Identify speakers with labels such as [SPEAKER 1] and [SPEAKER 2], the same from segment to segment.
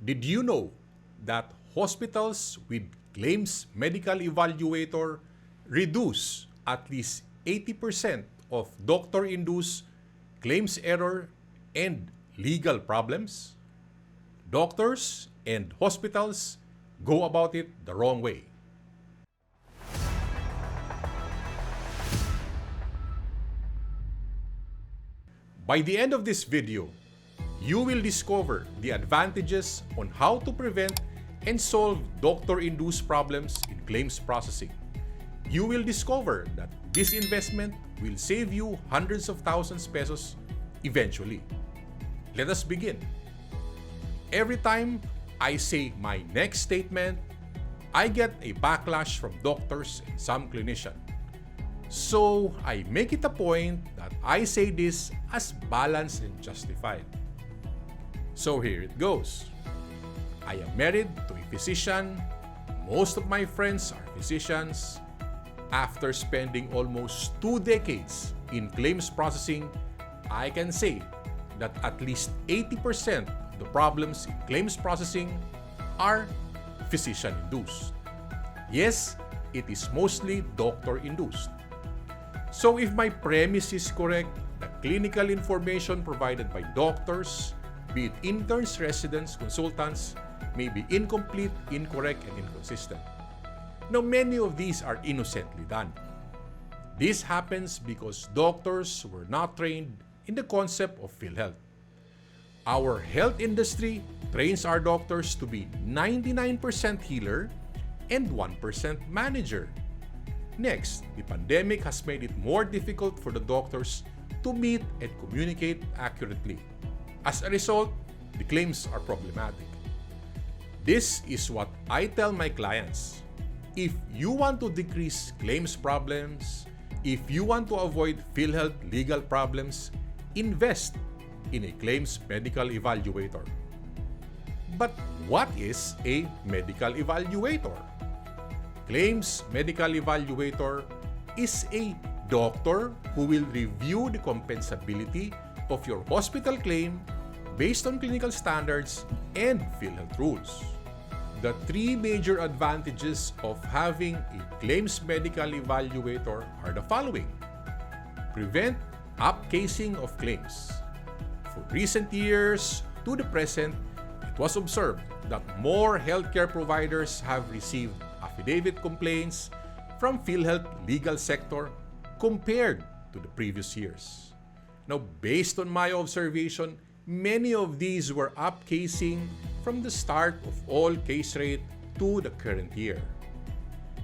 [SPEAKER 1] Did you know that hospitals with claims medical evaluator reduce at least 80% of doctor-induced claims error and legal problems? Doctors and hospitals go about it the wrong way. By the end of this video, you will discover the advantages on how to prevent and solve doctor-induced problems in claims processing. You will discover that this investment will save you hundreds of thousands pesos eventually. Let us begin. Every time I say my next statement, I get a backlash from doctors and some clinicians. So I make it a point that I say this as balanced and justified. So here it goes. I am married to a physician. Most of my friends are physicians. After spending almost 2 decades in claims processing, I can say that at least 80% of the problems in claims processing are physician-induced. Yes, it is mostly doctor-induced. So if my premise is correct, the clinical information provided by doctors, be it interns, residents, consultants, may be incomplete, incorrect, and inconsistent. Now, many of these are innocently done. This happens because doctors were not trained in the concept of Philhealth. Our health industry trains our doctors to be 99% healer and 1% manager. Next, the pandemic has made it more difficult for the doctors to meet and communicate accurately. As a result, the claims are problematic. This is what I tell my clients. If you want to decrease claims problems, if you want to avoid Philhealth legal problems, invest in a claims medical evaluator. But what is a medical evaluator? Claims medical evaluator is a doctor who will review the compensability of your hospital claim based on clinical standards and Philhealth rules. The 3 major advantages of having a claims medical evaluator are the following. Prevent upcasing of claims. For recent years to the present, it was observed that more healthcare providers have received affidavit complaints from Philhealth legal sector compared to the previous years. Now, based on my observation, many of these were upcasing from the start of all case rate to the current year.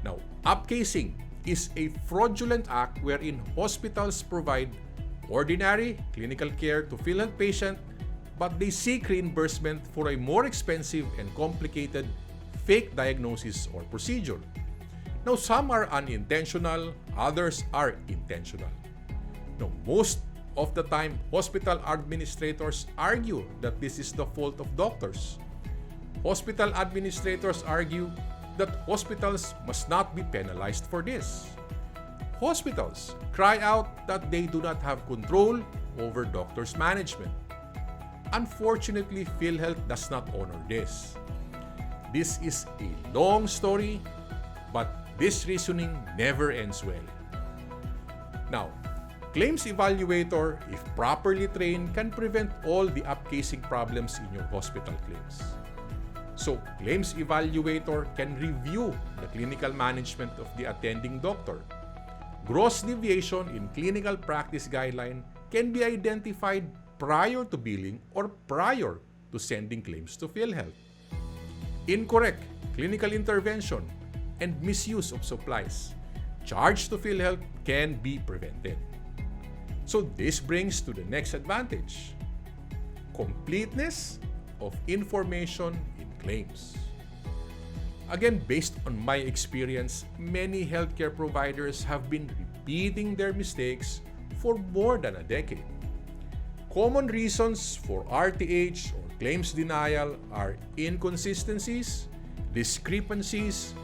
[SPEAKER 1] Now, upcasing is a fraudulent act wherein hospitals provide ordinary clinical care to Philhealth patient, but they seek reimbursement for a more expensive and complicated fake diagnosis or procedure. Now, some are unintentional, others are intentional. Now, most of the time, hospital administrators argue that this is the fault of doctors. Hospital administrators argue that hospitals must not be penalized for this. Hospitals cry out that they do not have control over doctors' management. Unfortunately, Philhealth does not honor this. This is a long story, but this reasoning never ends well. Now, claims evaluator, if properly trained, can prevent all the upcasing problems in your hospital claims. So, claims evaluator can review the clinical management of the attending doctor. Gross deviation in clinical practice guideline can be identified prior to billing or prior to sending claims to Philhealth. Incorrect clinical intervention and misuse of supplies charged to Philhealth can be prevented. So this brings to the next advantage: completeness of information in claims. Again, based on my experience, many healthcare providers have been repeating their mistakes for more than a decade. Common reasons for RTH or claims denial are inconsistencies, discrepancies,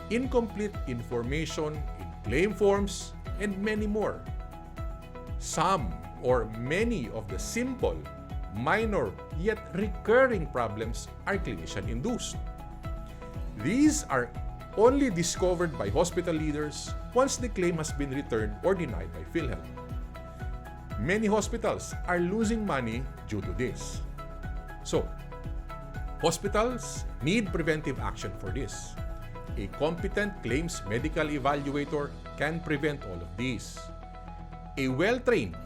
[SPEAKER 1] incomplete information in claim forms, and many more. Some or many of the simple, minor yet recurring problems are clinician-induced. These are only discovered by hospital leaders once the claim has been returned or denied by Philhealth. Many hospitals are losing money due to this. So, hospitals need preventive action for this. A competent claims medical evaluator can prevent all of these. A well-trained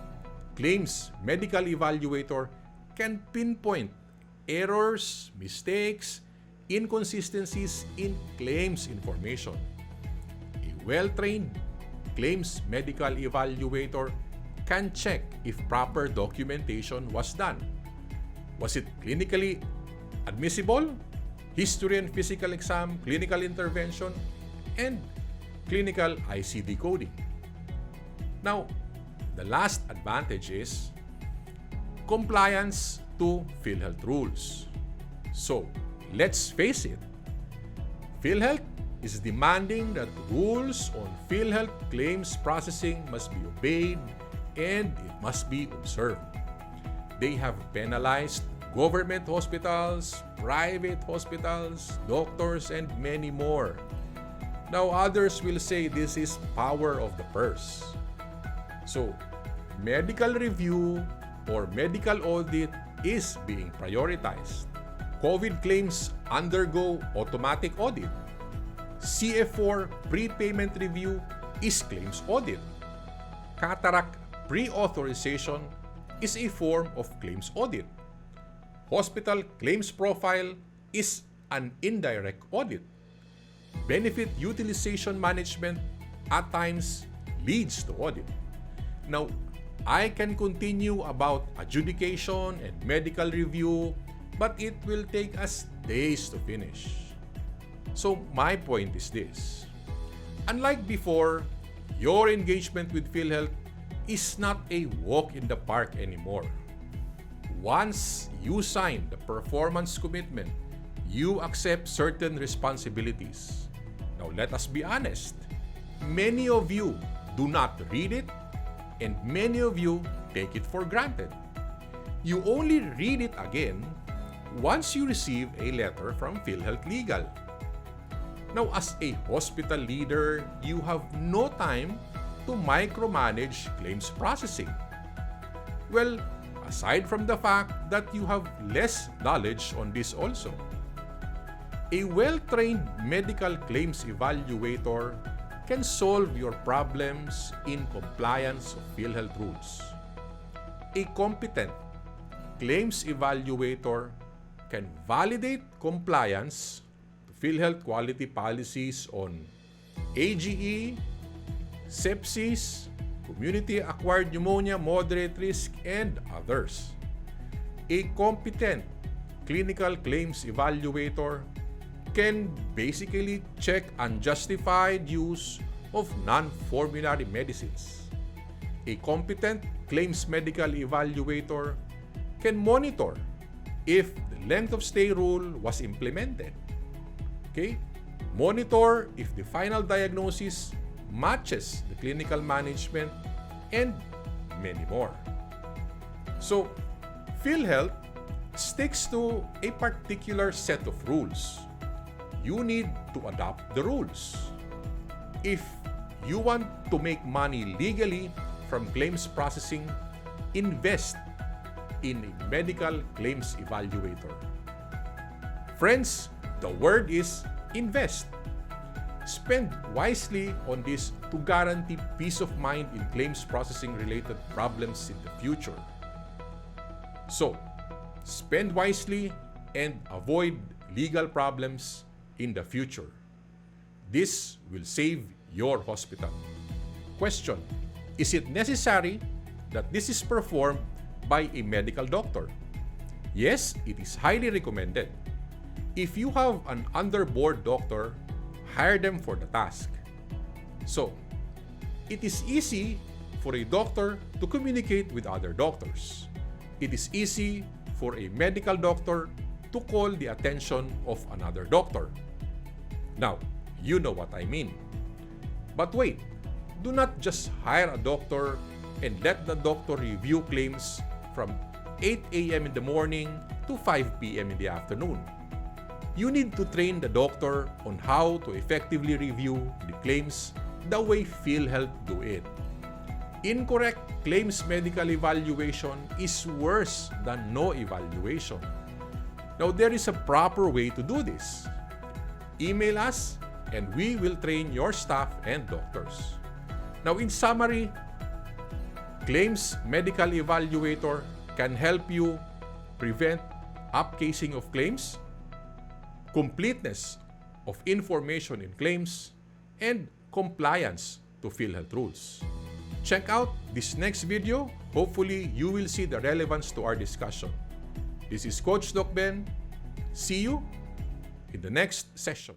[SPEAKER 1] claims medical evaluator can pinpoint errors, mistakes, inconsistencies in claims information. A well-trained claims medical evaluator can check if proper documentation was done. Was it clinically admissible? History and physical exam, clinical intervention, and clinical ICD coding. Now, the last advantage is compliance to Philhealth rules. So, let's face it, Philhealth is demanding that rules on Philhealth claims processing must be obeyed and it must be observed. They have penalized government hospitals, private hospitals, doctors, and many more. Now, others will say this is power of the purse. So, medical review or medical audit is being prioritized. COVID claims undergo automatic audit. CF4 prepayment review is claims audit. Cataract pre-authorization is a form of claims audit. Hospital claims profile is an indirect audit. Benefit utilization management at times leads to audit. Now, I can continue about adjudication and medical review, but it will take us days to finish. So my point is this. Unlike before, your engagement with Philhealth is not a walk in the park anymore. Once you sign the performance commitment, you accept certain responsibilities. Now let us be honest. Many of you do not read it, and many of you take it for granted. You only read it again once you receive a letter from Philhealth Legal. Now, as a hospital leader, you have no time to micromanage claims processing. Well, aside from the fact that you have less knowledge on this also, a well-trained medical claims evaluator can solve your problems in compliance of Philhealth rules. A competent claims evaluator can validate compliance to Philhealth quality policies on AGE, sepsis, community-acquired pneumonia, moderate risk, and others. A competent clinical claims evaluator can basically check unjustified use of non-formulary medicines. A competent claims medical evaluator can monitor if the length of stay rule was implemented. Okay? Monitor if the final diagnosis matches the clinical management, and many more. So, Philhealth sticks to a particular set of rules. You need to adopt the rules. If you want to make money legally from claims processing, invest in a medical claims evaluator. Friends, the word is invest. Spend wisely on this to guarantee peace of mind in claims processing related problems in the future. So, spend wisely and avoid legal problems in the future. This will save your hospital. Question: is it necessary that this is performed by a medical doctor? Yes, it is highly recommended. If you have an underboard doctor, hire them for the task. So, it is easy for a doctor to communicate with other doctors. It is easy for a medical doctor to call the attention of another doctor. Now, you know what I mean. But wait, do not just hire a doctor and let the doctor review claims from 8 a.m. in the morning to 5 p.m. in the afternoon. You need to train the doctor on how to effectively review the claims the way Philhealth do it. Incorrect claims medical evaluation is worse than no evaluation. Now, there is a proper way to do this. Email us and we will train your staff and doctors. Now, in summary, Claims Medical Evaluator can help you prevent upcasing of claims, completeness of information in claims, and compliance to Philhealth rules. Check out this next video. Hopefully, you will see the relevance to our discussion. This is Coach Doc Ben. See you in the next session.